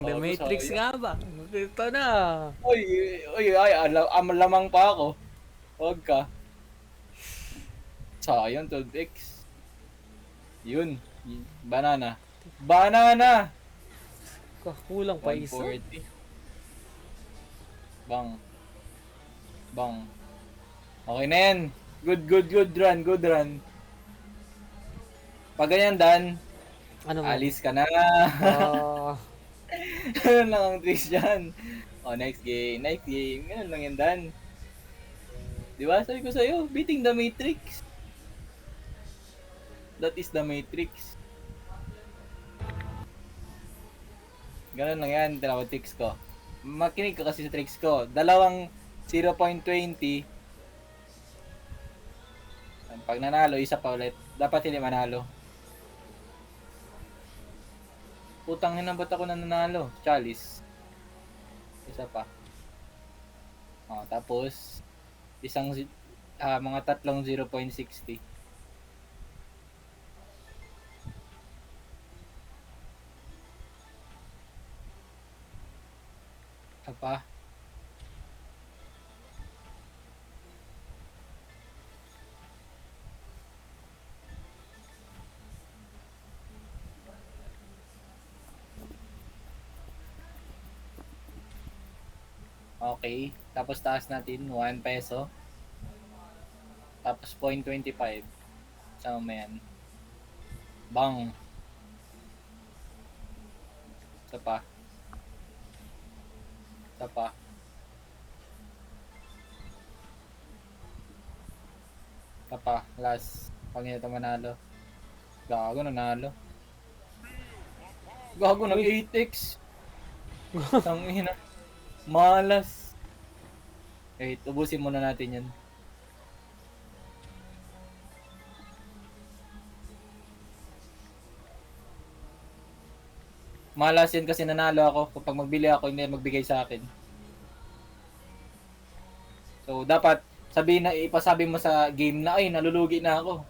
The Gago, Matrix sayang. nga ba? Ito na. Uy, ay, lamang pa ako. Huwag ka. Sayang, 12x. Yun. Banana. Banana! Kulang pa isa. 140. Bang. Bang. Okay na yan. Good run, good run. Pag ganyan, Dan, Ano man? alis ka na. Ah, Ganun lang ang tricks dyan. Oh, next game, next game. Ganun lang yan, Dan. Di ba? Sabi ko sa'yo, beating the Matrix. That is the Matrix. Ganun lang yan, tinawag tricks ko. Makinig ka kasi sa tricks ko. Dalawang 0.20. Pag nanalo, isa pa ulit. Dapat hindi manalo. Putang ina, ba't ako nanalo? Chalice. Isa pa. Oh, tapos, mga tatlong 0.60. Isa pa. Okay. Tapos taas natin, 1 peso. Tapos 0.25. Sama mo yan. Bang. Isa pa. Isa pa. Isa pa. Last. Pag ito manalo. Gago, nanalo. Gago, nag-8x. Tangina. Malas. Wait, ubusin muna natin yan. Malas yan kasi nanalo ako. Kapag magbili ako, hindi yan magbigay sa akin. So, dapat ipasabi mo sa game na, ay, nalulugi na ako.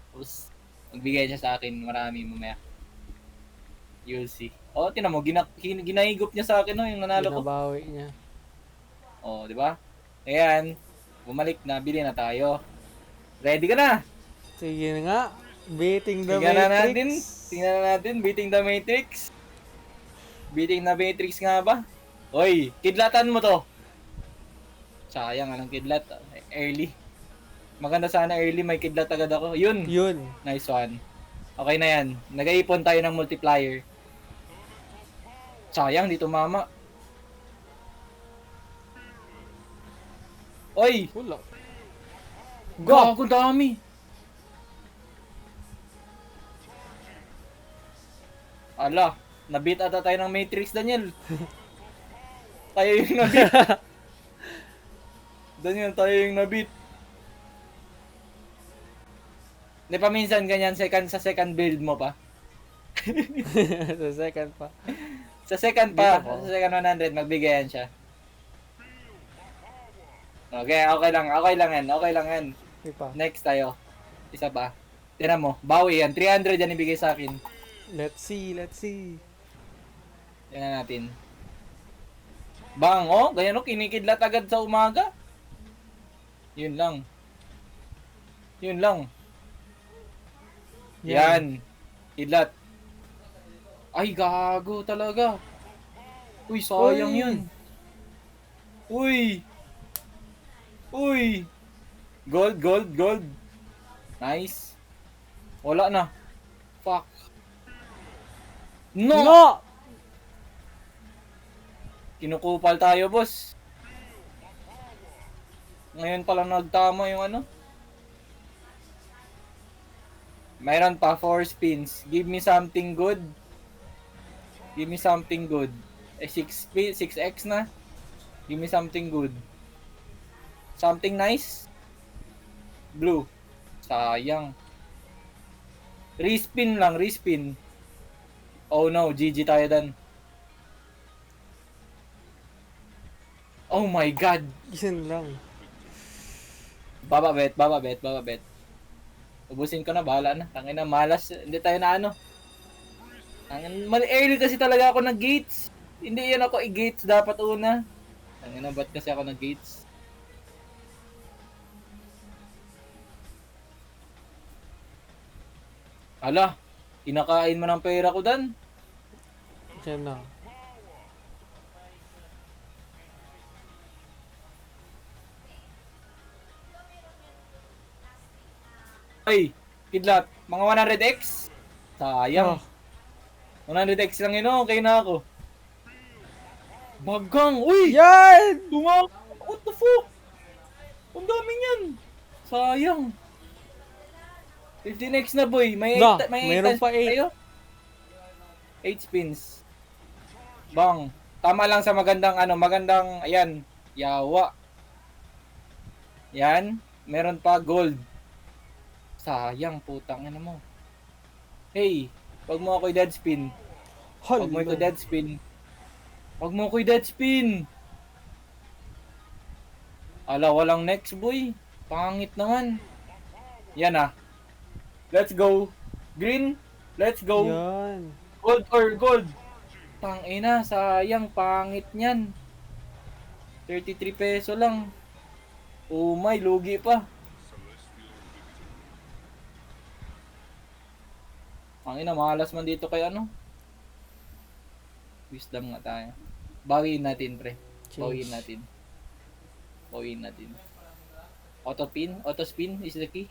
Tapos, magbigay siya sa akin, marami mamaya. You'll see. Oh, tinan mo, ginahigop niya sa akin, no, yung nanalo ko. binabawi niya. Oh, di ba? Ayan, bumalik na, bili na tayo. Ready ka na? Sige nga. Beating the Tingnan na Matrix. natin. Tingnan na natin, beating the Matrix. Beating the Matrix nga ba? Hoy, kidlatan mo to. Sayang, anong kidlat? Early. Maganda sana early, may kidlat agad ako. Yun. Yun. Nice one. Okay na yan. Nag-iipon tayo ng multiplier. Sayang, dito mama. Oy! Wala. Gago, dami. Ala, nabit ata tayo ng Matrix, Daniel. Tayo yung nabit. Daniel, tayo yung nabit. Di pa minsan ganyan sa second build mo pa. Sa second pa. Sa second pa, Dito po. sa second 100, magbigayan siya. Okay, okay lang yan. Di pa. Next tayo. Isa pa. Tira mo, bawi yan. 300 yan ibigay sa akin. Let's see. Tingnan natin. Bang, oh, ganyan oh, kinikidlat agad sa umaga. Yun lang. Yan. Kidlat. Ay, gago talaga. Uy, sayang Uy. yun. Uy. Gold. Nice. Wala na. Fuck. No! Kinukupal tayo, boss. Ngayon pa lang nagtama yung ano. Mayroon pa 4 spins. Give me something good. 6x na. Give me something good. Something nice. Blue. Sayang. Respin lang. Oh no, GG tayo dan. Oh my god. Yun lang. Baba bet. Ubusin ko na, bahala na. Tangin na, malas. Hindi tayo na ano. Early kasi talaga ako ng gates. Hindi yan ako i-gates dapat una. Ang ina, ba't kasi ako nag-gates? Hala, kinakain mo ng pera ko dan. Diyan na. Ay, kidlat, mga 100x? Sayang. Ah, 100x lang yun, okay na ako. Bagang, uy! yan! What the fuck? Ang dami yan. Sayang. 15x na boy, may Na, 8 may meron 8 pa 8. tayo. 8 spins. Bang. Tama lang sa magandang magandang, ayan, yawa. Yan, meron pa gold. Sayang, putang ina mo. Hey, wag mo ako i-dead spin. Wag mo ito Hala. dead spin. Wag mo ko i-dead spin. Ala, walang next boy. Pangit naman. Yan ah. Let's go. Green, let's go. Yan. Gold or gold. Tangina, sayang, pangit niyan. 33 peso lang. Oh my, lugi pa. Tangina, malas man dito kay ano. Wisdom nga tayo. Bawiin natin, pre. Bawiin Change. natin. Bawiin natin. Auto spin is the key.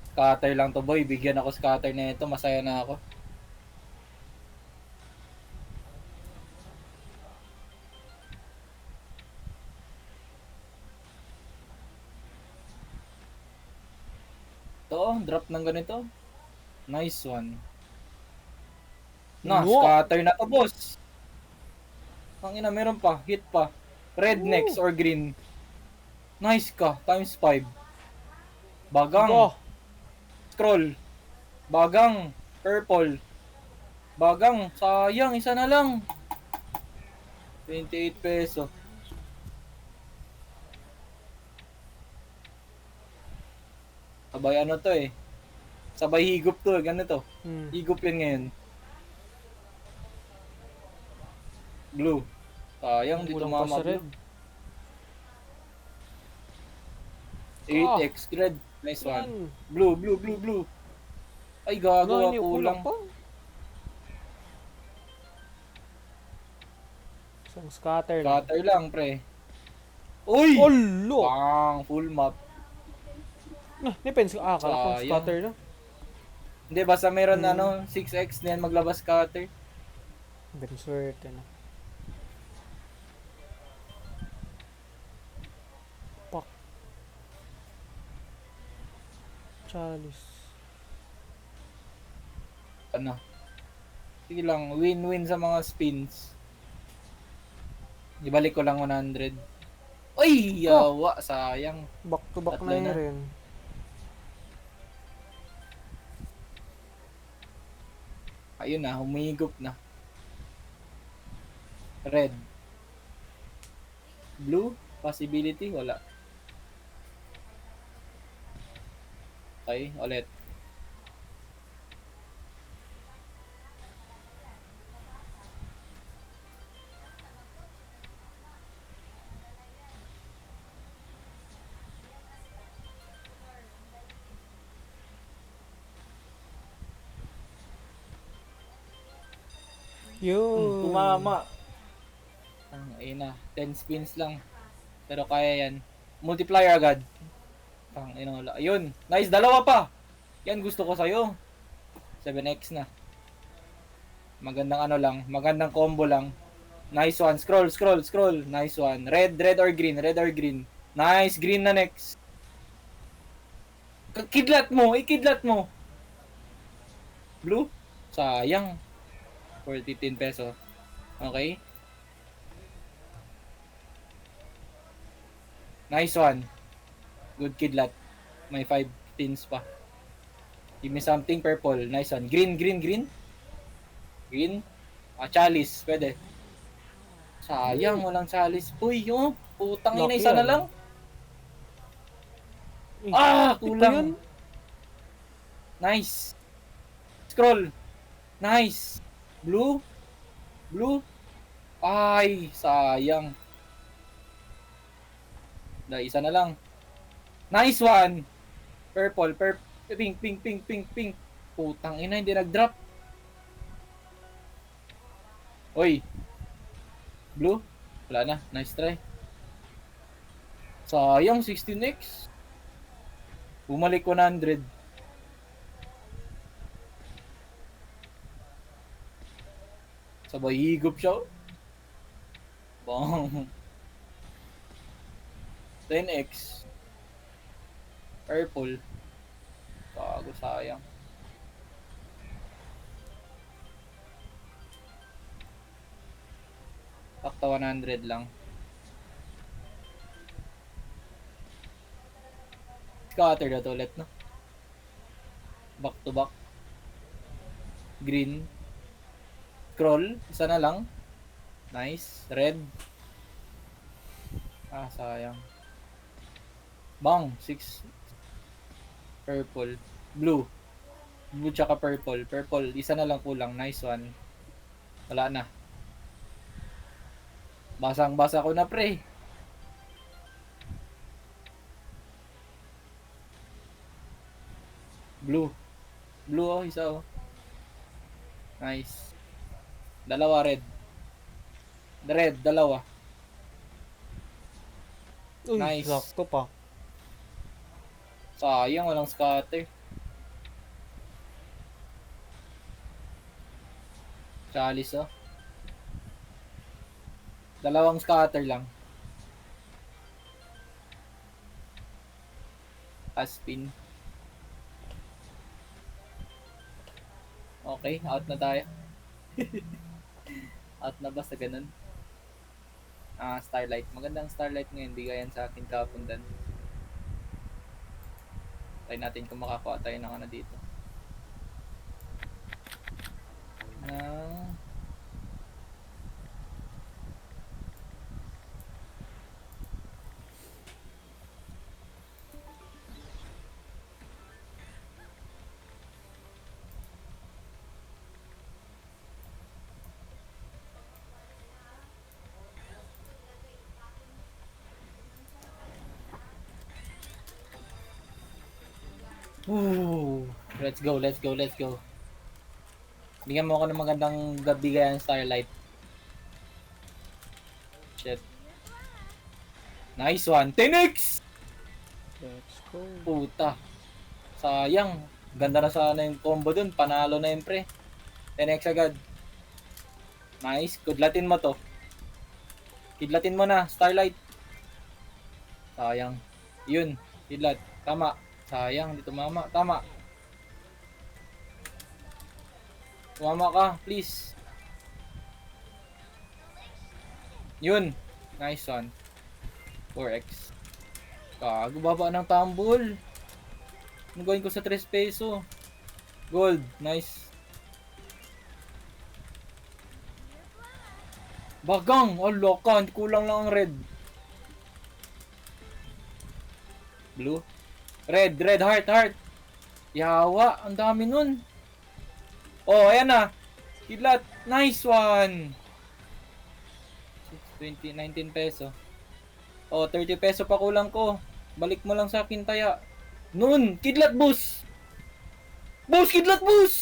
Scatter lang to boy. Bigyan ako scatter na ito. Masaya na ako. Ito, drop ng ganito. Nice one. Na, No. scatter na to, boss. Ang ina, meron pa. Hit pa. Red next or green. Nice ka. Times 5. Bagang. Aba. Scroll. Bagang. Purple. Bagang. Sayang. Isa na lang. 28 peso. Sabay ano to eh. Sabay higop to eh. Ganito. Hmm. Higop yan ngayon. Blue. Sayang. Di Kulang pa tumama sa red. blue. 8x red. Nice one. Yan. Blue, blue, blue, blue. Ay, Ano, gago, hindi, kulang. kulang pa. Isang scatter lang. Cutter lang, pre. Uy! Olo! Pang, full map. Ah, depends. Ah, akala ko Sayang. scatter na. Hindi, basta meron Hmm. 6x na yan maglabas cutter. Very swerte na. Pak. Chalice. Ano? Sige lang, win-win sa mga spins. Ibalik ko lang 100. Uy! Yawa, sayang. Back to back Tatlo na yun na. rin. Ayun na, humigop na. Red. Blue? Possibility? Wala. Okay, ulit. Yun. Tumama. Ayun na, 10 spins lang. Pero kaya yan. Multiplier agad. Wala. Ayun, nice, dalawa pa. Yan gusto ko sa'yo. 7x na. Magandang ano lang, magandang combo lang. Nice one, scroll, scroll, scroll. Nice one. Red, red or green, red or green. Nice, green na next. Kidlat mo, ikidlat mo. Blue? Sayang. 15 peso. Okay. Nice one. Good kidlat. May 5 tins pa. Give me something purple. Nice one. Green, green, green. Green. Chalice. Pwede. Sayang, walang chalice. Uy, oh. Putang ina, Lucky isa na yan. lang. Uy, Ah, ito kulang. yun. Nice. Scroll. Nice. Blue. Blue. Ay, sayang. Isa na lang. Nice one. Purple, pink, pink, pink, pink, pink. Putang ina, hindi nag-drop. Oy. Blue. Wala na. Nice try. Sayang, 16x. Bumalik 100. Sabay higop siya. Bang. 10x. Purple. Kago, sayang. Takta 100 lang. Scatter na to ulit, no? Back to back. Green. Scroll. Isa na lang. Nice. Red. Ah, sayang. Bang. 6. Purple. Blue. Blue tsaka purple. Purple. Isa na lang kulang. Nice one. Wala na. Basang-basa ko na, pre. Blue. Blue, oh. Isa, oh. Nice. Dalawa red. Red, dalawa. Uy, Nice. sakto pa. Sayang, walang scatter. Chalice, oh. Dalawang scatter lang. Aspin. Okay, out na tayo. Out na ba sa ganun? Starlight. Magandang starlight ngayon. Bigayan sa akin kapundan. Try natin kung makakuha tayo ng ano dito. Ooh, let's go, let's go, let's go. Bigyan mo ako ng magandang bigayan starlight. Shit. Nice one. 10x! Let's go. Puta. Sayang. Ganda na sana yung combo dun. Panalo na yun, pre. 10x agad. Nice. Kudlatin mo to. Kidlatin mo na. Starlight. Sayang. Yun. Kidlat. Tama. Sayang. Hindi tumama. Tama. Tumama ka. Please. Yun. Nice one. 4x. Kago. Baba ng tambol. Ano gawin ko sa 3 peso? Gold. Nice. Bagang. Oh, loka. Kulang lang ang red. Blue. Red. Red. Heart. Heart. Yawa. Ang dami nun. Oh, ayan na. Kidlat. Nice one. 20, 19 peso. Oh, 30 peso pa kulang ko. Balik mo lang sa akin, taya. Nun. Kidlat, boss. Boss, kidlat, boss.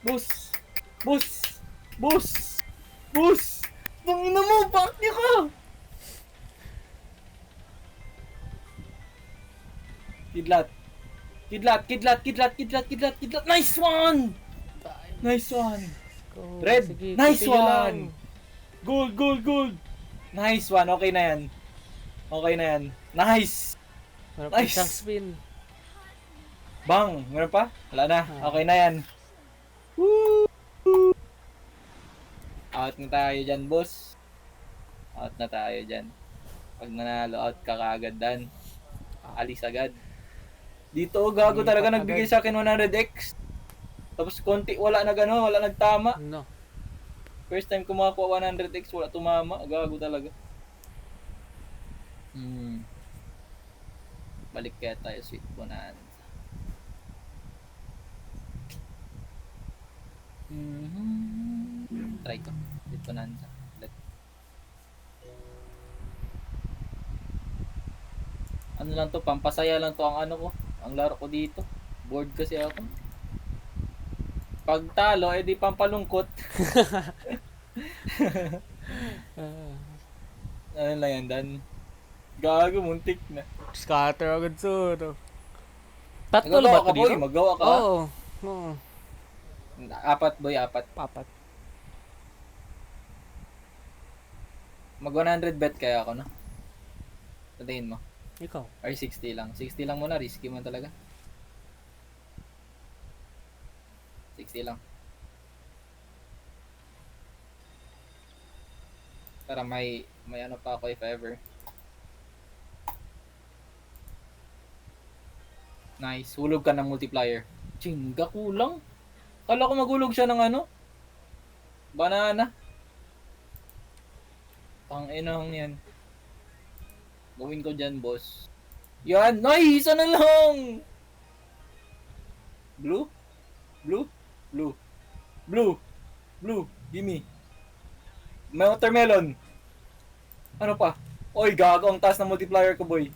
Boss. Boss. Boss. Boss. Tangina mo. Bakit niya ka? Kidlat. Kidlat, kidlat, kidlat, kidlat, kidlat, kidlat. Nice one! Nice one. Go. Red. Sige, Nice continue one. lang. Gold, gold, gold. Nice one. Okay na yan. Okay na yan. Nice. Meron Nice. pa isang spin. Bang. Meron pa? Wala na. Ah. Okay na yan. Woo! Out na tayo dyan, boss. Out na tayo dyan. Pag nanalo out ka kaagad dan. Alis agad. Dito, gago Lipat talaga agad. nagbigay sa akin 100x. Tapos konti, wala wala nagtama. No. First time ko makakuha 100x, wala tumama. Gago talaga. Balik kaya tayo, Sweet Bonanza. Try ko. Sweet Bonanza. Ano lang to, pampasaya lang to ang ano ko. Ang laro ko dito. Bored kasi ako. Pag talo, edi pampalungkot. Ano lang yan, Dan? Gago, muntik na. Scatter agad so. Tatlo ba Magagawa ito ka, boy. dito? Magawa ka. Oo. Oo. Apat, boy. Apat. Papat. Mag 100 bet kaya ako, no? Sabihin mo. Ikaw. Or 60 lang. 60 lang muna. Risky mo talaga. 60 lang. Para may ano pa ako if ever. Nice. Hulog ka ng multiplier. Chinga, kulang. Kala ko magulog siya ng ano? Banana. Inang yan. Gawin ko dyan, boss. Yan! Nice! Isa na lang! Blue? Blue? Blue. Blue. Blue. Gimme. May watermelon. Ano pa? Oy, gago. Ang taas ng multiplier ko, boy.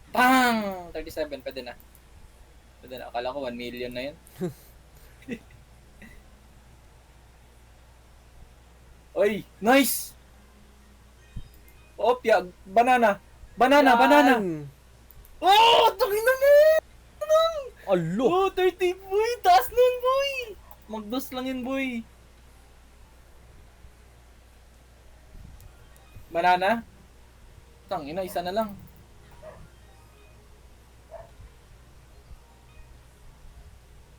Pang! 37. Pwede na. Pwede na. Akala ko 1 million na yun. Oy! Nice! Opya. Banana. Banana. Yan! Banana. Oh! Tangin na mo! Alo! Oh, 30, boy! Taas nun, boy! Magdos lang yun, boy. Banana? Tangina, isa na lang.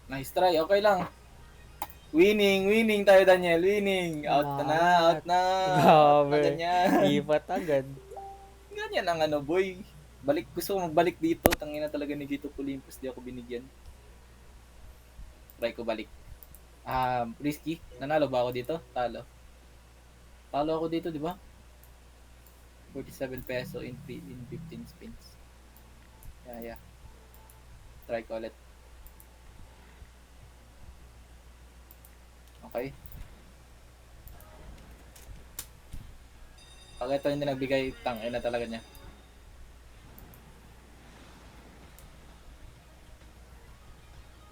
Nice try, okay lang. Winning tayo, Daniel. Winning. Out na. Out na Grabe. ganyan. Lipat agad. Ganyan ang ano, boy. Gusto ko magbalik dito. Tangina talaga ni Gito Olympus. Di ako binigyan. Try ko balik. Risky. Nanalo ba ako dito? Talo. Talo ako dito, di ba? 47 peso in 15 spins. Yeah. Try ko ulit. Okay. Pag ito hindi nagbigay, tangina talaga niya.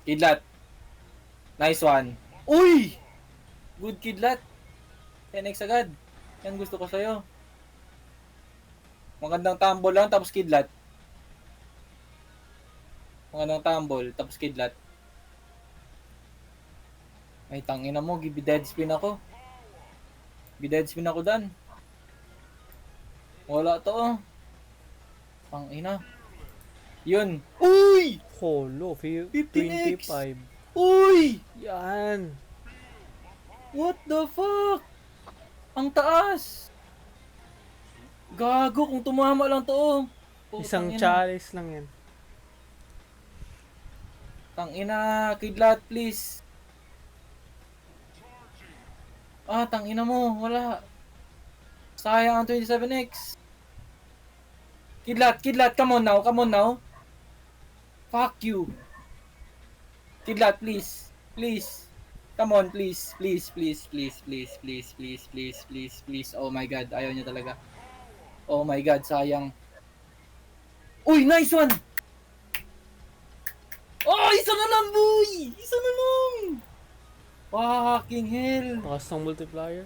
Kidlat. Nice one. Uy! Good Kidlat. 10x agad. Yan gusto ko sa'yo. Magandang tumble lang, tapos Kidlat. Magandang tumble, tapos Kidlat. Ay, tangina mo, dead spin ako. Dead spin ako, Dan. Wala to, oh. Tangina. Yun. Uy! Holo. 15x. 25. Uy! Yan! What the fuck? Ang taas! Gago, kung tumama lang to, oh. Isang Tangina. chalice lang yan. Tangina, Kidlat, please. Tangina mo, wala. Sayang ang 27x. Kidlat, come on now. Fuck you. Kidlat, please. Come on, please. Oh my god, ayaw niya talaga. Oh my god, sayang. Uy, nice one! Oh, isa na lang, boy! Isa na lang! Fucking hell! Takas ng multiplier.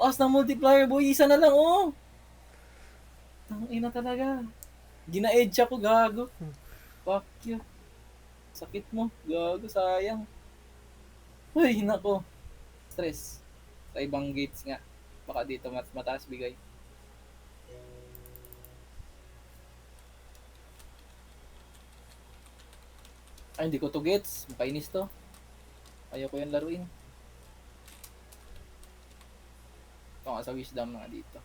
Taas ng multiplier, boy! Isa na lang, oh! Tangina talaga. Gina-edge ako, gago. Fuck you. Sakit mo, gago, sayang. Uy, nako. Stress. Sa ibang gates nga. Baka dito mataas bigay. Ay, hindi ko to gets. Makainis to. Ayaw ko yung laruin. Ito nga sa wisdom nga dito.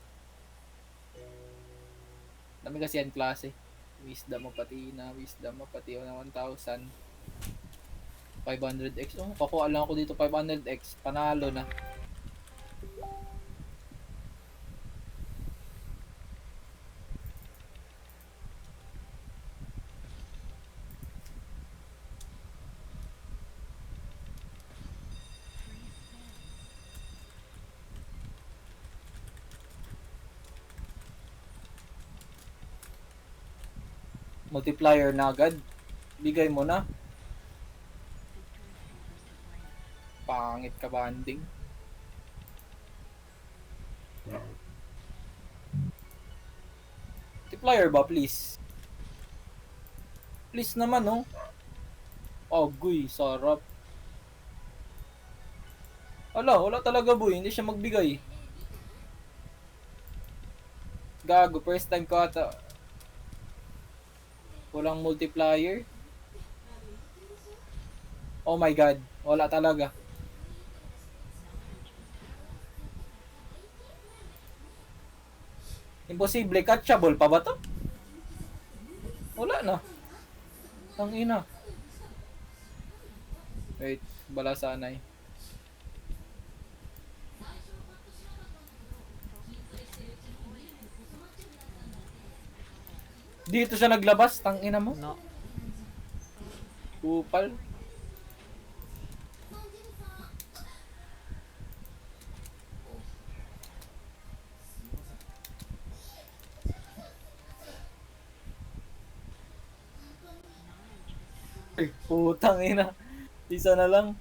Dami kasi yan klase. Wisdom mo pati na. Wisdom mo pati na 1,000. 500x. Oh, kakuha lang ako dito 500x. Panalo na. Multiplier na agad. Bigay mo na. Pangit ka banding. Multiplier ba please? Please naman oh. Oh, guy, sarap. Wala talaga boy, hindi siya magbigay. Gago, first time ko ata. Walang multiplier. Oh my god, wala talaga. Imposible, catchable pa ba to? Wala na. Ang ina. Wait, bala sanay. Dito siya naglabas, tang ina mo. No. Kupal. Ay, putang ina. Isa na lang.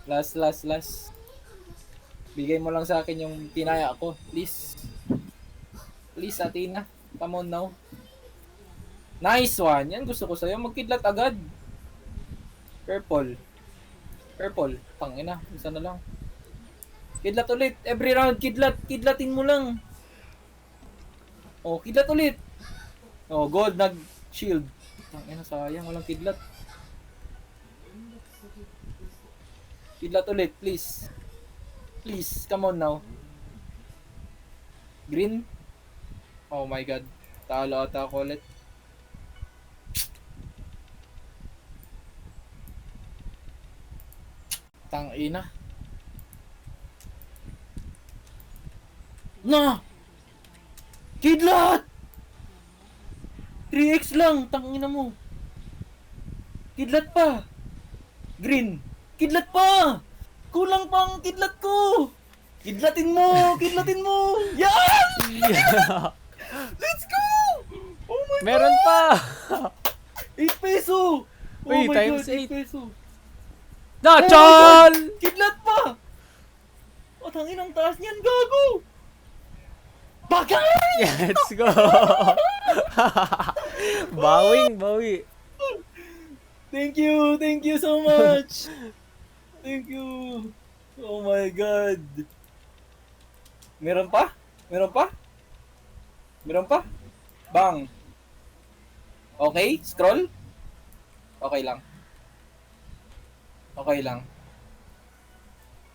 Last. Bigay mo lang sa akin yung tinaya ko. Please. Please, Athena. Come on now. Nice one. Yan gusto ko sa'yo. Magkidlat agad. Purple. Tangina. Isa na lang. Kidlat ulit. Every round, kidlat. Kidlatin mo lang. Oh, kidlat ulit. Oh, gold. Nag-shield. Tangina, sayang. Walang kidlat. Kidlat ulit, please. Please, come on now. Green. Oh my god. Talo ata ako ulit. Tangina. Na! Kidlat! 3x lang, tangina mo. Kidlat pa. Green. Kidlat pa! Kulang pang kidlat ko! Kidlatin mo! Yan! Yeah. Let's go! Oh my Meron pa! God! 8 peso! Oh Uy, my times God, 8. 8 peso! Nachol! Kidlat pa! O, tangin ang taas niyan, gago! Bagay! Let's go! Bawi. Thank you so much! Thank you! Oh my God! Meron pa? Bang! Okay, scroll? Okay lang.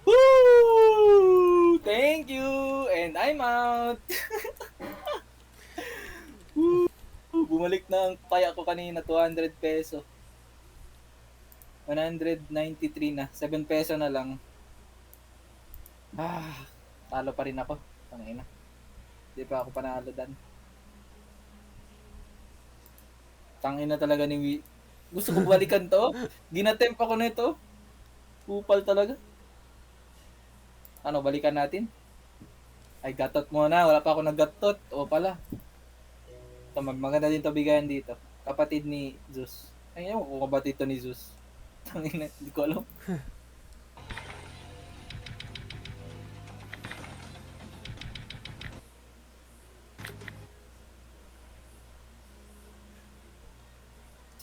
Woo! Thank you! And I'm out! Woo! Bumalik na ang taya ko kanina, 200 peso. 193 na, 7 peso na lang. Talo pa rin ako. Tangina. Hindi pa ako panalo dan. Tangina talaga ni Gusto ko balikan to. Ginatemp ako nito. Kupal talaga. Ano, balikan natin? Ay, gatot muna. Wala pa ako naggatot. O pala. Ito, maganda din to bigayan dito. Kapatid ni Zeus. Ay, ewan ko kapatid to ni Zeus. Tangina, hindi ko alam.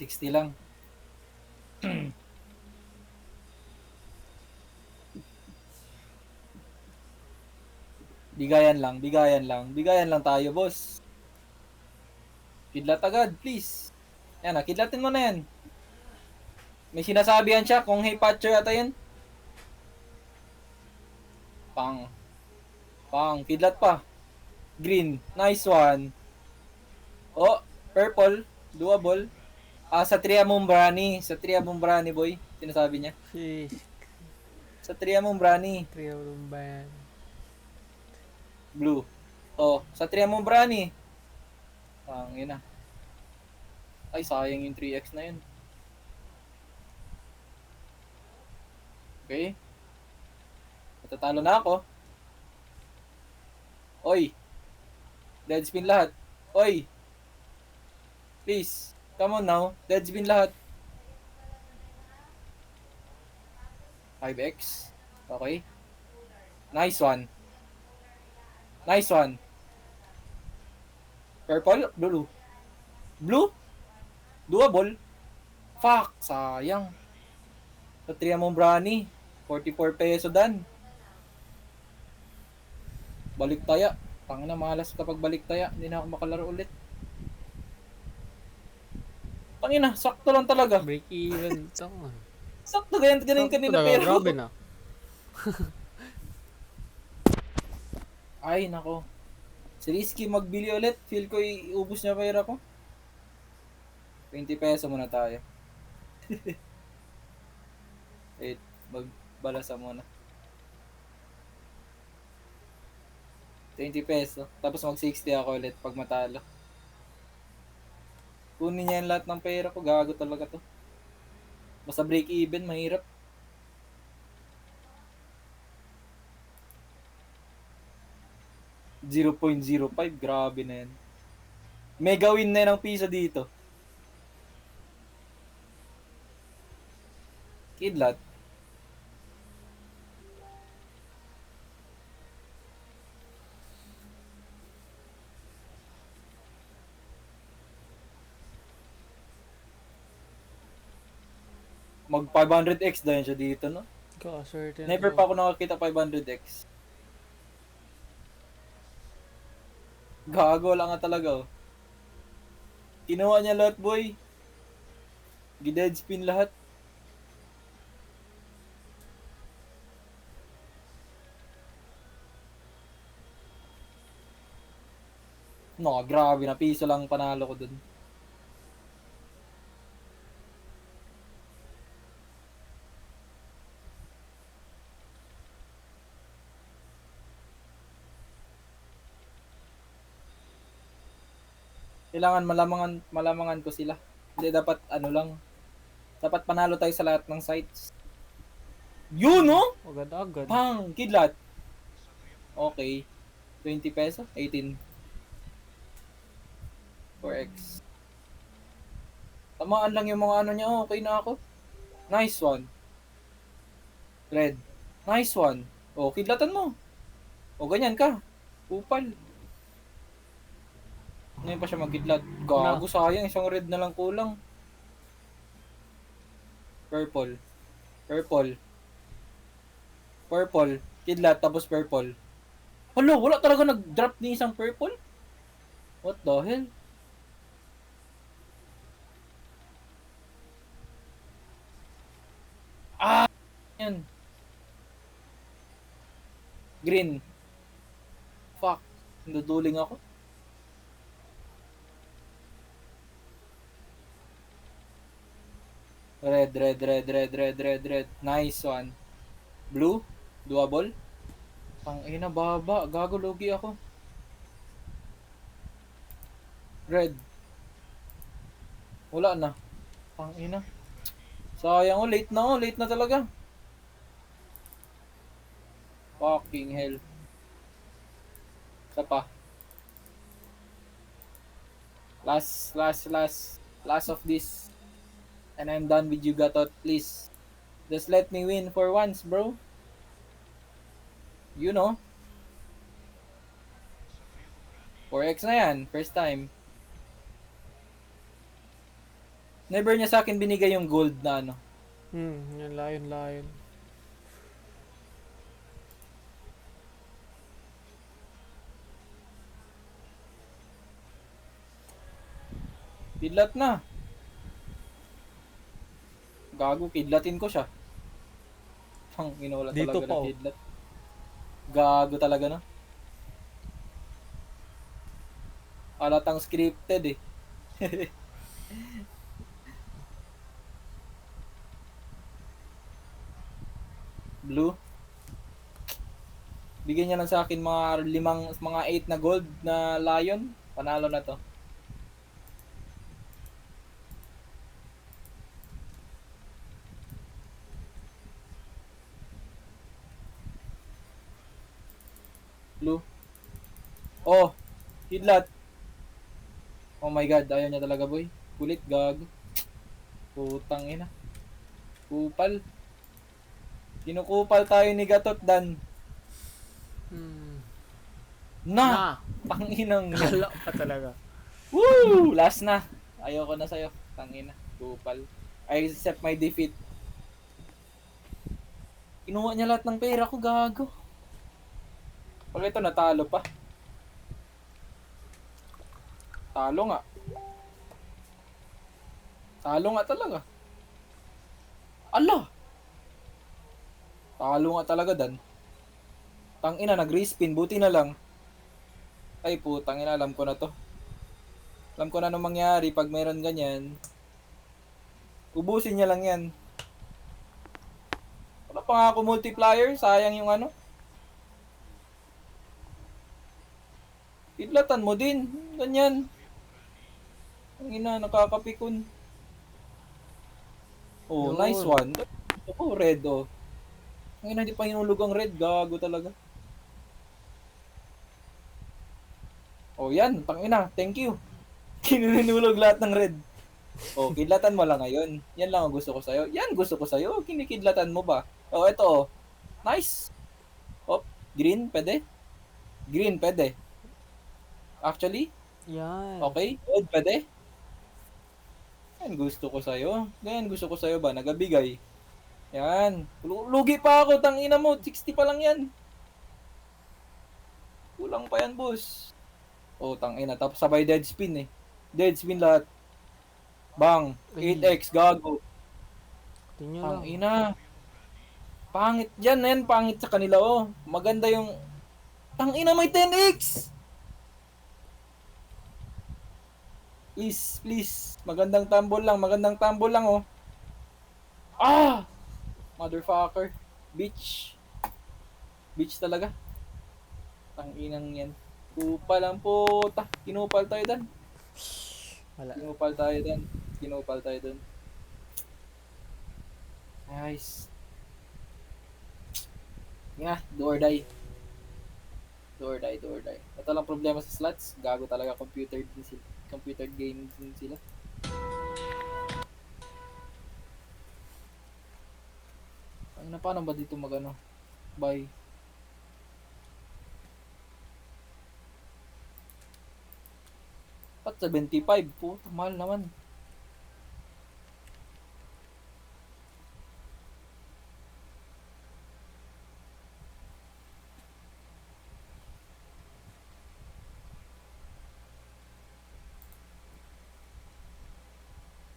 $60 lang. Bigayan lang tayo, boss. Kidlat agad, please. Yan na, kidlatin mo na yan. May sinasabihan siya kung hey patcher ata yan. Pang, kidlat pa. Green, nice one. Oh, Purple, doable. Sa Tria Mumbrani. Sa Tria Mumbrani, boy. Sinasabi niya. Sheesh. Sa Tria Mumbrani. Trio ng ba yan? Blue. Oh, sa Tria Mumbrani. Ina. Ay, sayang yung 3x na yun. Okay. Matatalo na ako. Oy. Dead spin lahat. Oy. Please. Come on now. Dead spin lahat. 5x. Okay. Nice one. Nice one. Purple? Blue. Blue? Doable? Fuck. Sayang. Sa Tria Mombrani. 44 peso dan. Balik taya. Tangina malas kapag balik taya. Hindi na ako makalaro ulit. Tangina, sakto lang talaga. Break even. Tama. Sakto ganyan kanina Talaga, pero. grabe na. Ay, nako. Si Rizky magbili ulit. Feel ko iubos niya pera ko. 20 peso muna tayo. Wait, magbalasa muna. 20 peso. Tapos mag 60 ako ulit pag matalo. Kunin niya yung lahat ng pera ko. Gago talaga to. Basta break even, mahirap. .05, grabe na yan. Mega win na yan ang piso dito. Kidlat. Mag 500x dahil siya dito, no? Certain. Never pa ako nakakita 500x. Gago lang nga talaga, oh. Kinuha niya lahat, boy. Gidead spin lahat. No, grabe na. Piso lang panalo ko dun. Kailangan malamangan ko sila. Hindi dapat ano lang. Dapat panalo tayo sa lahat ng sites. Yun, no? Agad-agad. Pang, kidlat. Okay. 20 peso? 18. 4x. Tamaan lang yung mga ano niya. Oh, okay na ako. Nice one. Red. Nice one. Oh, kidlatan mo. O, ganyan ka. Upal. Ngayon pa siya magkidlat. Gago, sayang. Isang red na lang kulang. Purple. Purple. Purple. Kidlat, tapos purple. Hala, wala talaga nag-drop ni isang purple? What the hell? Ah! Yan. Green. Fuck. Naduduling ako. Red, red, red, red, red, red, red. Nice one. Blue. Doable. Ina, baba. Gago, logi ako. Red. Wala na. Ina. Sayang, oh. Late na, oh. Late na talaga. Fucking hell. Isa pa. Last of this. And I'm done with you, Gatot. Please. Just let me win for once, bro. You know. 4x na yan. First time. Never niya sa akin binigay yung gold na ano. Yung lion. Kidlat na. Gago, kidlatin ko siya. Wala Dito talaga pa, na oh. kidlat. Gago talaga na. Halatang scripted eh. Blue. Bigyan niya lang sa akin mga 8 na gold na lion. Panalo na to. Blue. Oh, kidlat. Oh my god, ayaw niya talaga boy. Kulit gago. Putang ina. Kupal. Kinukupal tayo ni Gatot Dan. Hmm. Na! Na! Tanginang yan. Kala pa talaga. Woo! Last na. Ayoko na sa'yo. Tangina. Kupal. I accept my defeat. Kinuha niya lahat ng pera ko, gago. Pag ito, natalo pa. Talo nga. Talo nga talaga. Ala! Talo nga talaga, Dan. Tangina, nag-respin. Buti na lang. Ay, putang ina. Alam ko na to. Alam ko na anong mangyari pag mayroon ganyan. Ubusin niya lang yan. Wala pa nga ako multiplier. Sayang yung ano. Idlatan mo din. Ganyan. Ang ina, nakakapikon. Oh, Yun. nice one. Oh, red oh. Ang ina, hindi pa hinulog ang red. Gago talaga. Oh, yan. Tangina. Thank you. Kininulog lahat ng red. Oh, kidlatan mo lang ngayon. Yan lang ang gusto ko sa'yo. Yan gusto ko sa'yo. Kinikidlatan mo ba? Oh, ito oh. Nice. Oh, green, pwede? Green, pwede. Actually, Yan. okay. Gold, pwede? Yan gusto ko sa'yo. Ganyan gusto ko sa'yo ba? Nagabigay. Yan. Lugi pa ako. Tangina mo. 60 pa lang yan. Kulang pa yan, boss. Oh, tangina. Tapos sabay dead spin eh. Dead spin lahat. Bang. 8x. Gago. Tingnan lang. Tangina. Pangit yan. Yan, pangit sa kanila oh. Maganda yung... Tangina, may 10x! Please, please. Magandang tambol lang. Magandang tambol lang oh. Ah! Motherfucker. Bitch. Bitch talaga. Tanginang yan. Kupal ang puta. Kinupal tayo dan. Wala. Kinupal tayo dan. Kinupal tayo dan. Nice. Yeah, do or die. Do or die, do or die. Ito lang problema sa slots. Gago talaga computer din sila. Computer game din sila. Ano paano ba dito magano? Bye. At 75 po, mahal naman.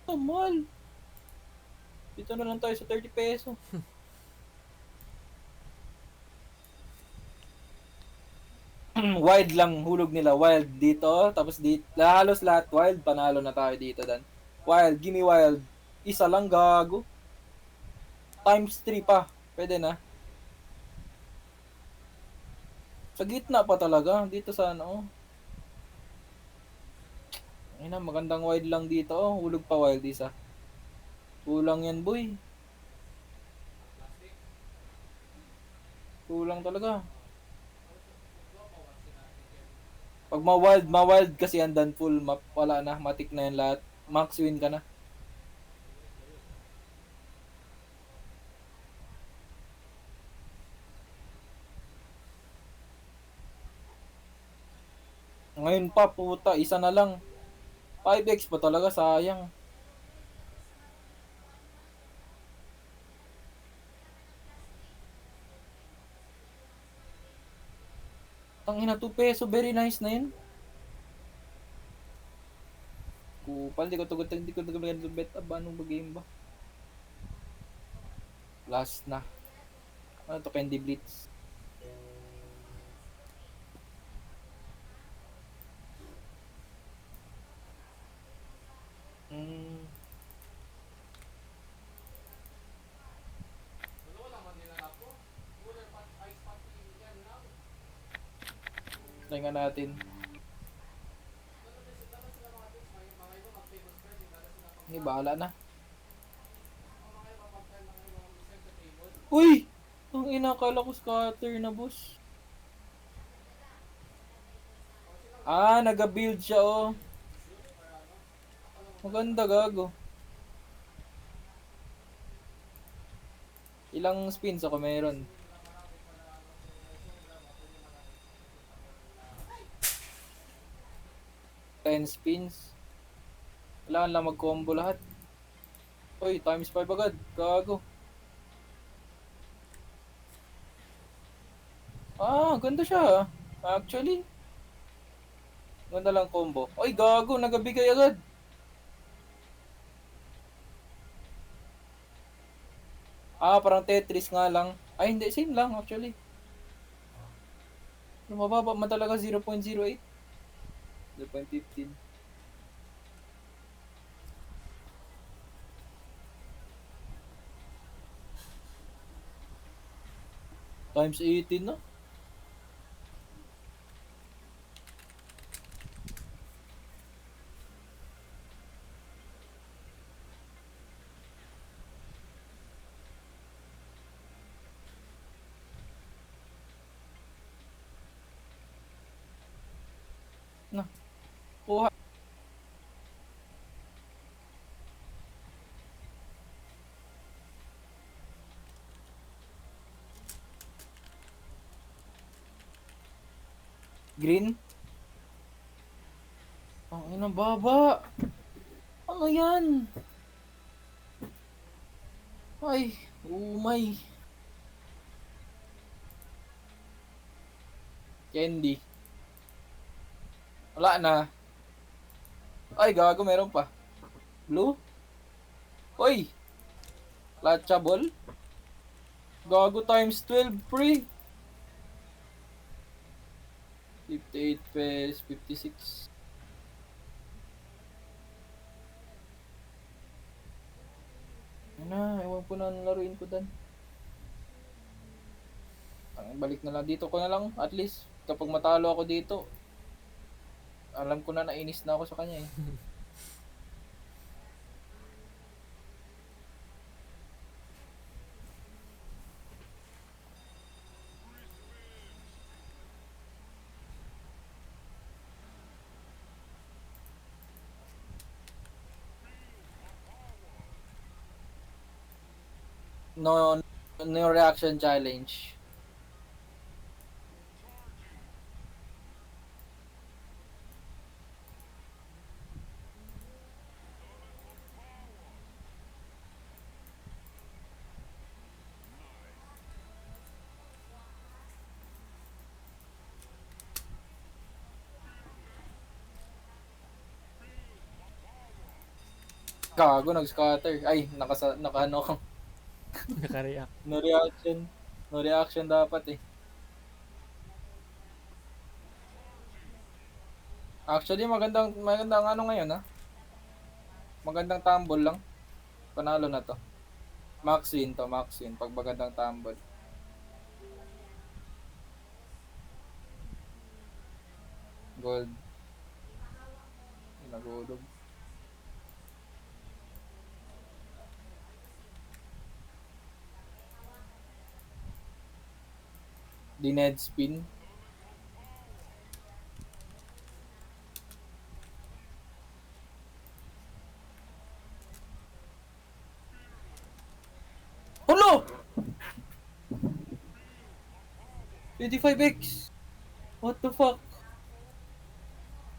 Oh, mahal. Dito na lang tayo sa 30 peso. Wild lang hulog nila, wild dito, tapos dito, halos lahat wild, panalo na tayo dito dan. Wild, gimme wild. Isa lang gago. Times 3 pa. Pwede na. Sa gitna pa talaga, dito sa ano. Ayun na, magandang wild lang dito. Oh, hulog pa wild isa. Kulang yan, boy. Kulang talaga. Pag ma-wild kasi andan full map, wala na, matik na yan lahat. Max win ka na. Ngayon pa, puta, isa na lang. 5x pa talaga, sayang. Tangina 2 peso, very nice na yun. Kupal, di ko tugot bet ba, anong ba game ba? Last na. Ano to, Candy Blitz? Mm. Try nga natin. Hindi, bahala na. Uy! Ang inakala ko scatter na, boss. Ah, nag-build siya, oh. Maganda, gago. Ilang spins ako meron? 10 spins. Kailangan lang mag-combo lahat. Uy, times 5 agad. Gago. Ah, ganda siya. Actually, ganda lang combo. Uy, gago. Nagabigay agad. Ah, parang Tetris nga lang. Ay, hindi. Same lang, actually. Mababa man talaga 0.08. 0.15. Times 18 no? Na, kuha. Green? Ang ina baba. Ano yan? Ay, umay. Candy. Wala na. Ay, gago, meron pa. Blue? Uy! Latchabol? Gago times 12 free. 58 pesos, 56. Ano na, ewan ko na laruin ko dan. Ang balik na lang dito ko na lang, at least kapag matalo ako dito, alam ko na nainis na ako sa kanya eh. No, no reaction challenge. Gago, nag-scatter. Ay, naka-ano ko. Naka-react. No reaction. No reaction dapat eh. Actually, magandang ano ngayon ha. Magandang tumble lang. Panalo na to. Max win to, max win. Pag magandang tumble. Gold. Nagulog. Dined spin. Hulo! 25x! What the fuck?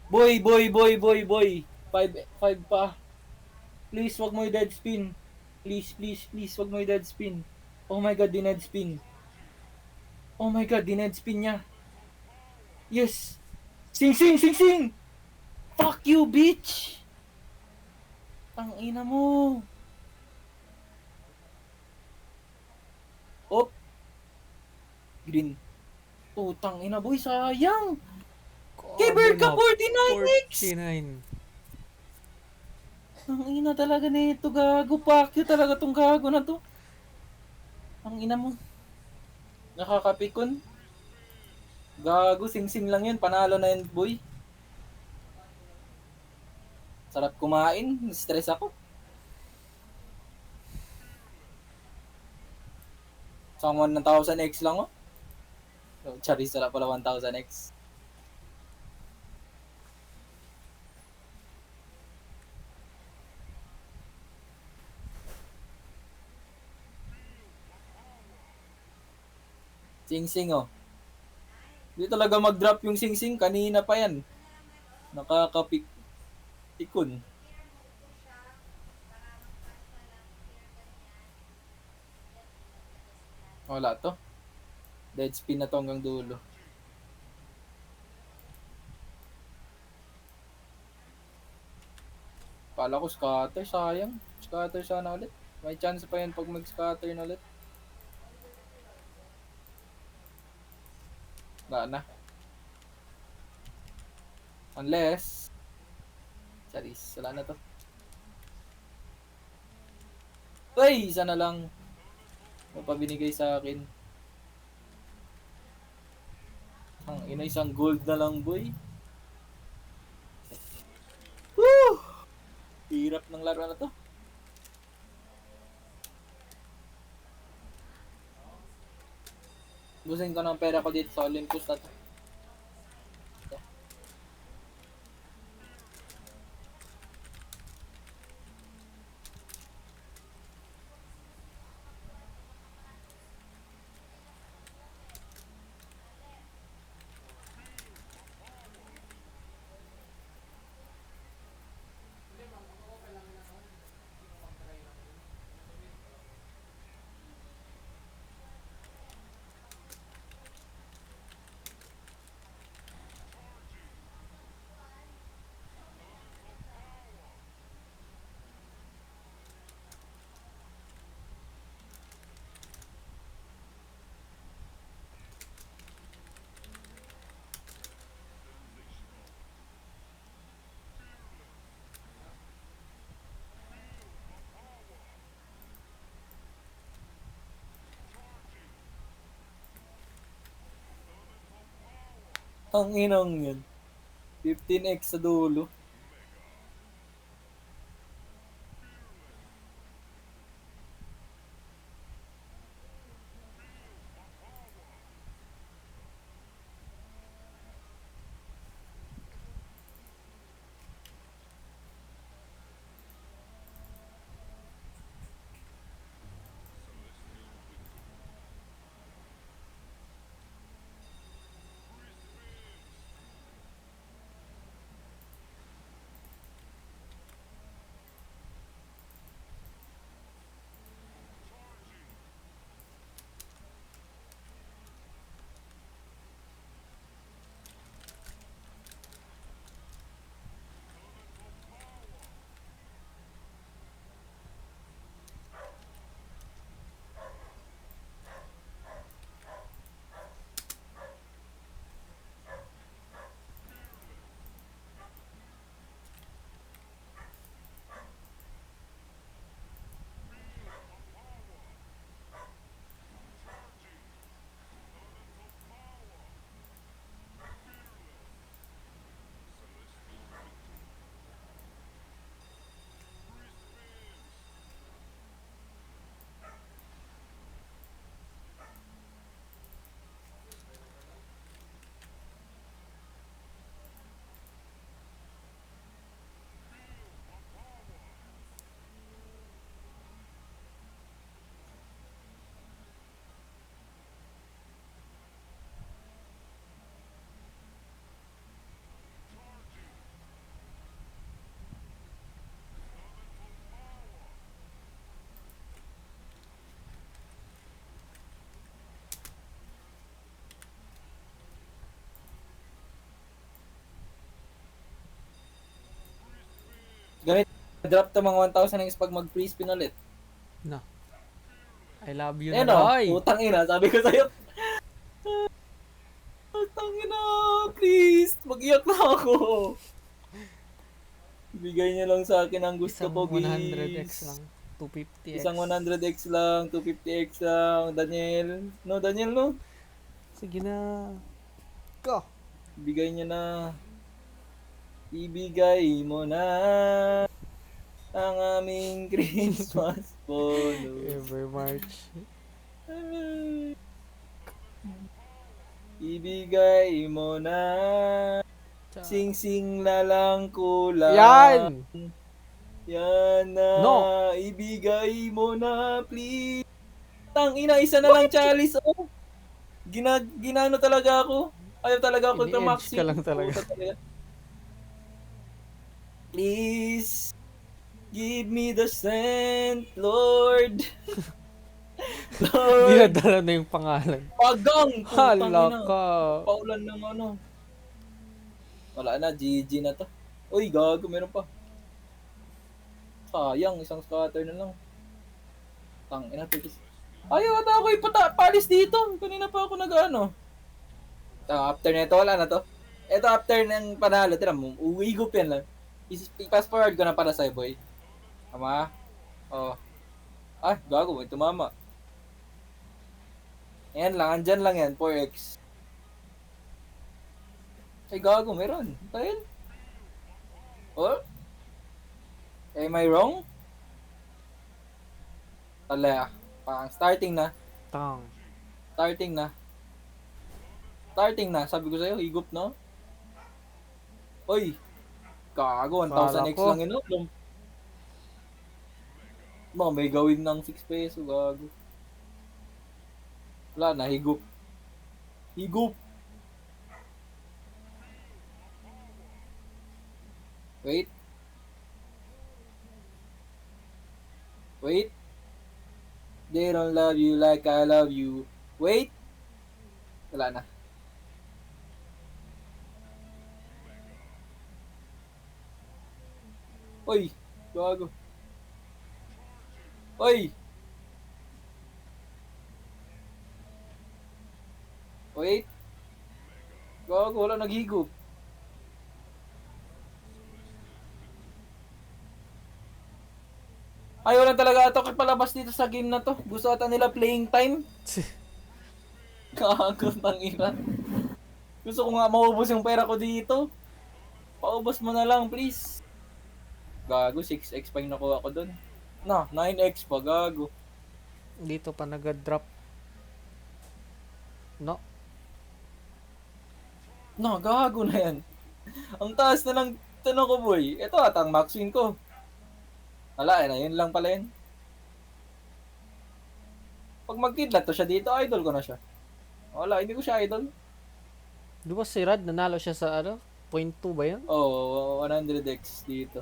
Boy, boy, boy, boy, boy. 5 pa. Please, wag mo i-dead spin. Please, please, please, wag mo i-dead spin. Oh my god, dined spin. Oh my god, dined spin niya. Yes! Sing, sing, sing, sing! Fuck you, bitch! Ang ina mo. Oh! Green. Putang ina boy, sayang! Kiber ka 49x! 49. Ang ina talaga nito, gago. Pakyo talaga tong gago na to. Ang ina mo. Nakakapikon. Gago, sing-sing lang yun. Panalo na yun, boy. Sarap kumain. Stress ako. Sa 1,000x lang, oh. Charis, sarap pala 1,000x. Sing-sing, oh. Hindi talaga mag-drop yung sing-sing. Kanina pa yan. Nakakapikon. Wala to. Dead spin na to hanggang dulo. Kala ko scatter, sayang. Scatter sana ulit. May chance pa yan pag mag-scatter na ulit. Wala na. Unless... Charis, wala na to. Uy! Isa na lang. Ano pa binigay sa akin? Ang ina, isang gold na lang, boy. Woo! Hirap ng laro na to. Busin ko ng pera ko dito sa Olympus na to. Ang inang yan. 15x sa dulo. Ganit, drop to mga 1,000x pag mag-free spin ulit. No. I love you Eh na, no, Roy. utang ina, sabi ko sa'yo. Utang ina, please, mag-iyak na ako. Bigay niyo lang sa akin ang gusto Isang ko, 100x guys. lang. 250x. Isang 100x lang, 250x lang, Daniel. No, Daniel, no? Sige na. Go! Bigay niyo na. Ibigay mo na ang aming Christmas bonus. Every March. Ibigay mo na. Sing-sing na lang kulang. Yan! Yan na. No! Ibigay mo na, please. Tangina, isa na lang chalice. Oh. Ginano talaga ako. Ayaw talaga ako ito, Ini-edge Maxi. ka lang talaga. Please, give me the strength, Lord. Lord. Dinadala na yung pangalan. Pagang! Putang Hala ina. ka. Paulan ng ano. Wala na, GG na to. Uy, gago, meron pa. Sayang, isang scatter na lang. Tangina, tipis. Ayaw ata ako palis dito. Kanina pa ako nag-ano. After nito, wala na to. Ito after ng panalo, tira mo, uwigop yan lang. I-fast forward ko na para sa'yo, boy. Tama? Oh. Ah, gago, may tumama. Ayan lang, andyan lang yan, 4x. Ay, gago, meron. Dahil? Oh? Am I wrong? Tala, pang starting na. Tang. Starting na. Starting na. Sabi ko sa'yo, higup, no? Oy! Gago, 1,000x Kala ko. lang inutlong. May gawin ng 6 peso, gago. Wala na, higup. Higup! Wait. Wait. They don't love you like I love you. Wait. Wala na. Oy, gago. Oy. Wait. Gago, wala naghigop. Ayaw lang talaga ito palabas dito sa game na to. Gusto ata nila playing time. Gago, tangina. Gusto ko nga maubos yung pera ko dito. Paubos mo na lang, please. Gago, 6x pa yung nakuha ko dun. Na, 9x pa, gago. Dito pa nag-drop. No. Na, gago na yan. Ang taas na lang tanong ko, boy. Ito ata ang max win ko. Wala, yun lang pala yun. Pag magkidlat to siya dito, idol ko na siya. Wala, hindi ko siya idol. Di ba si Rad nanalo siya sa ano? 0.2 ba yan? Oo, 100x dito.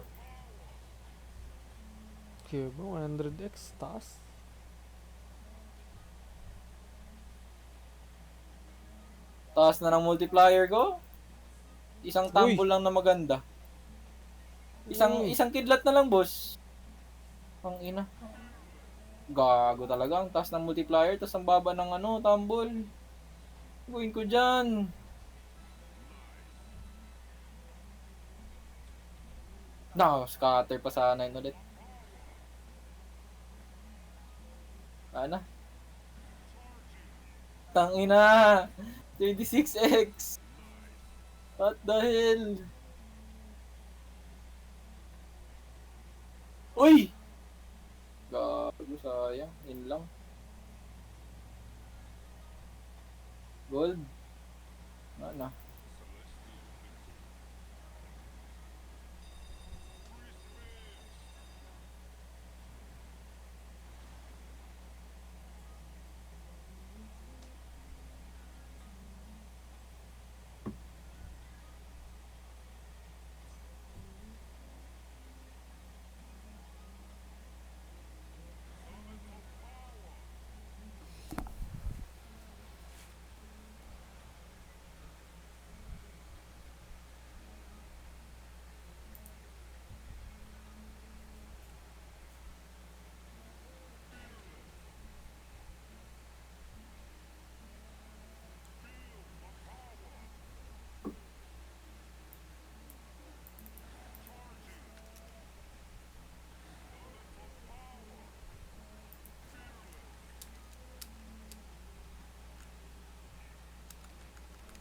Kaya ba? 100x? Taas? Taas na ng multiplier ko. Isang tumble lang na maganda. Isang kidlat na lang, boss. Ang ina. Gago talaga. Ang taas ng multiplier, tapos ang baba ng ano, tumble. Gawin ko dyan. Scatter pa sana yun ulit. Ano? Tangina! 26x! What the hell? Uy! Gago, sayang. Yun lang. Gold. Ano?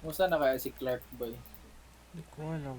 Musta na kaya si Clark boy? Hindi ko alam.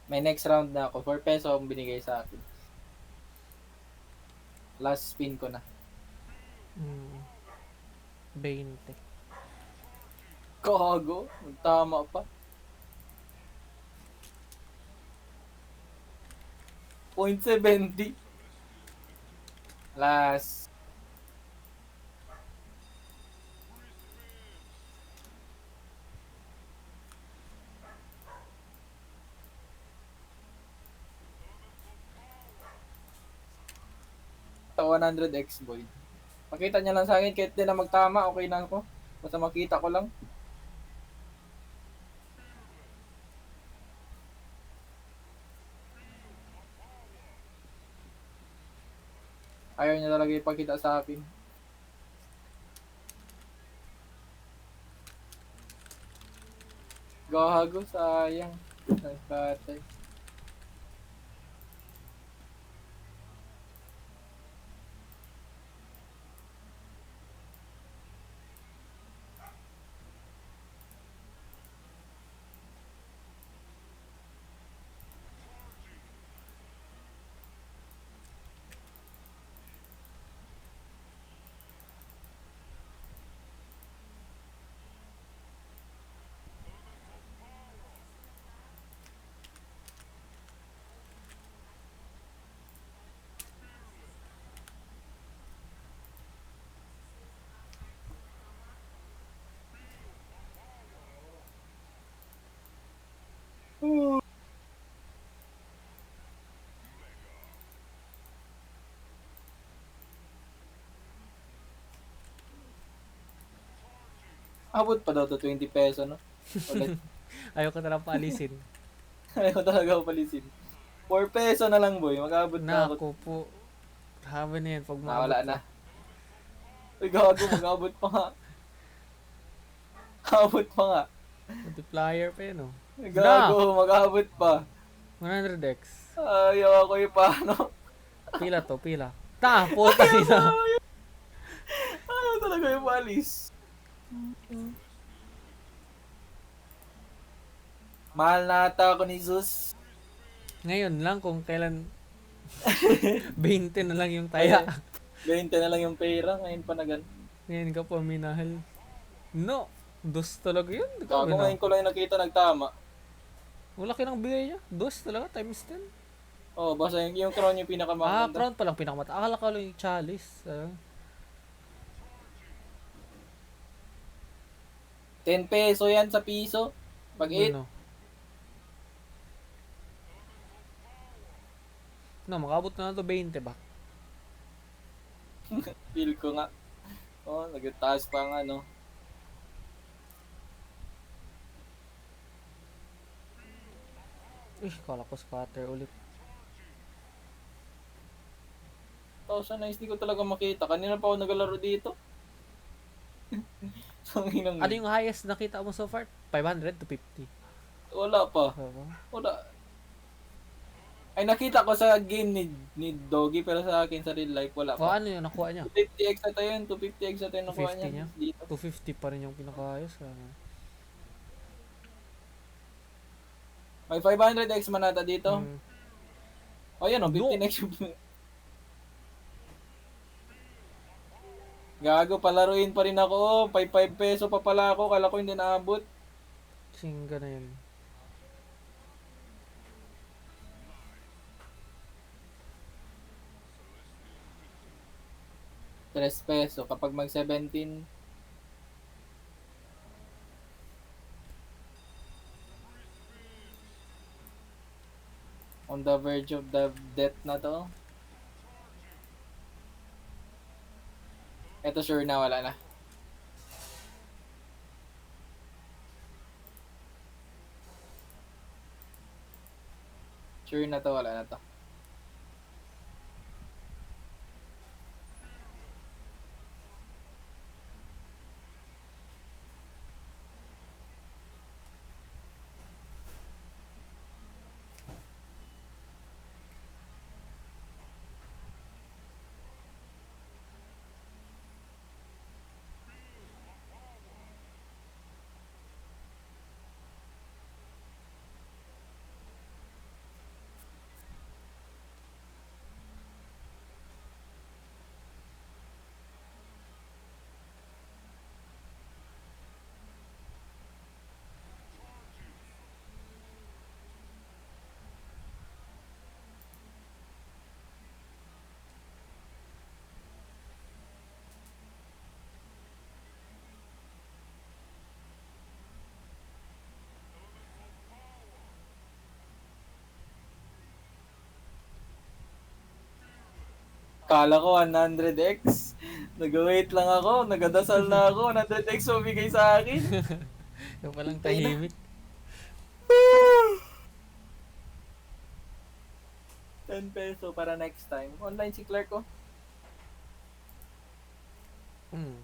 May next round na ako. 4 peso ang binigay sa akin. Last spin ko na. 20. Kago. Tama pa. 0.70. Last. Sa 100x boy. Pakita niya lang sa akin kahit di na magtama, okay na ako. Basta makita ko lang. Ayaw niya talaga ipakita sa akin. Gago, sayang. Nagpatay. Abot pa daw to 20 peso, no? Ulit. Ayaw ko na lang paalisin. Ayaw talaga ako palisin. 4 peso na lang, boy. Mag-abot na ako. Nako po. Haba na yan pag maabot Nawala ko. na. Uy, gago. Mag-abot pa nga. Abot pa nga. Multiplier pa yun, oh. Uy, gago. Mag-abot pa. 100x. Ayaw ako yung paano. Pila to, pila. Puta nila. Ayaw talaga yung palis. Mahal na ata ako ni Zeus. Ngayon lang kung kailan 20 na lang yung taya. 20 na lang yung pera. Ngayon pa na gan. Ngayon ka pa minahal. No. Dos talaga yun. Di ka Gago, na. ngayon ko lang nakita nagtama. Wala kinang bigay niya. Dos talaga, times 10. Oh, basta yung crown yung pinakamaganda. Crown pa lang pinakamata. Akala ko lang yung chalice. 10 peso yan sa piso. Pag 8. Ano? No, makabot na to 20 ba? Feel ko nga. Oh, nagtaas pa nga, no? Kala ko scatter ulit. 1,000 nice, di ko talaga makita. Kanina pa ako nagalaro dito. Ano yung highest nakita mo so far? 500 to 50. Wala pa. Diba? Wala. Ay, nakita ko sa game ni Doggy, pero sa akin sa real life, wala O pa. ano yun, nakuha niya? 250x ata yun, 250x ata yun nakuha 250 niya niya? dito. 250 pa rin yung pinakaayos. May 500x man ata dito. Hmm. O yan o, No! 15x. Gago, palaruin pa rin ako. 5 peso pa pala ako. Kala ko hindi naabot. Singa na yun. ₱3 kapag mag 17. On the verge of the death na to. Eto sure na wala na. Sure na to, wala na to. Kala ko 100x. Nag-wait lang ako. Nagadasal na ako. 100x bigay sa akin. Yung palang Tay na. tahimik. 10 peso para next time. Online si Clark ko. Hmm.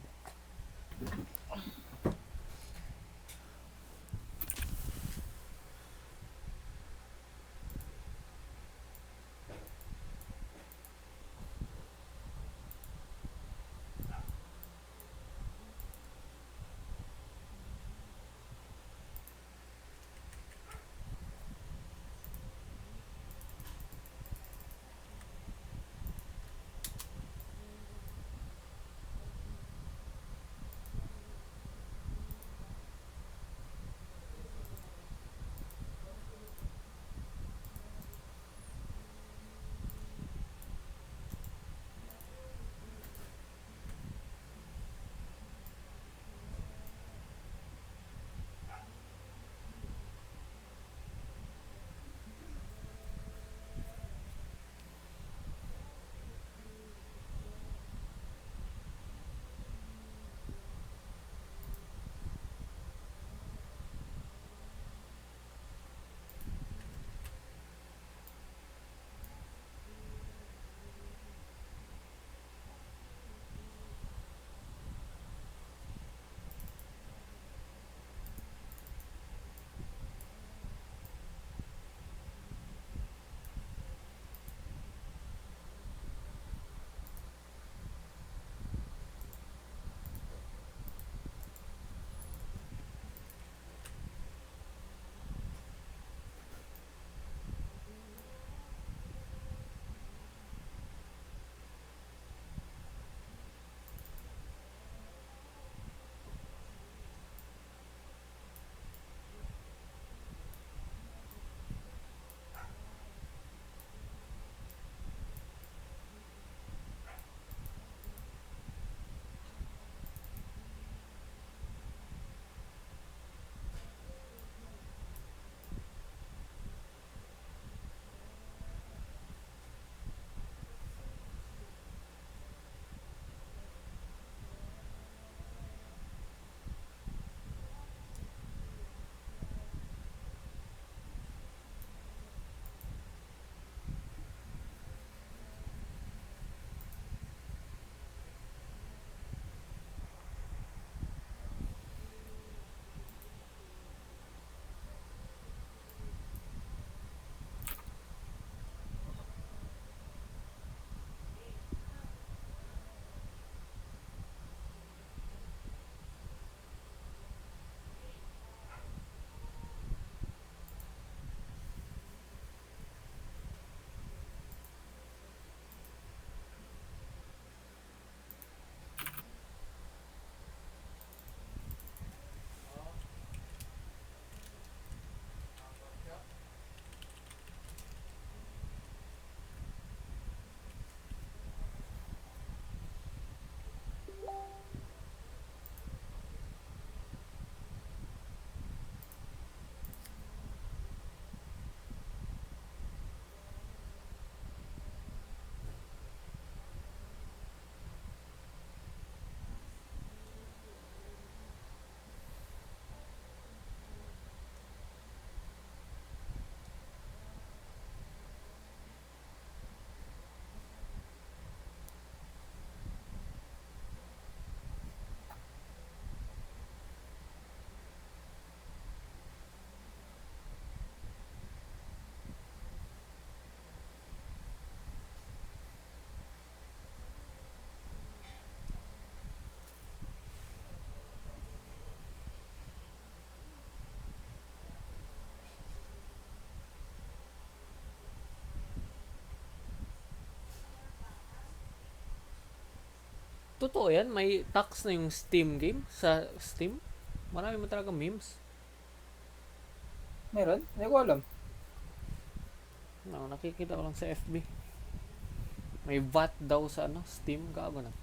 Totoo yan, may tax na yung Steam game sa Steam. Marami mo talaga memes. Meron? Hindi ko alam. Nakikita ko lang sa FB. May VAT daw sa Steam. Gago na.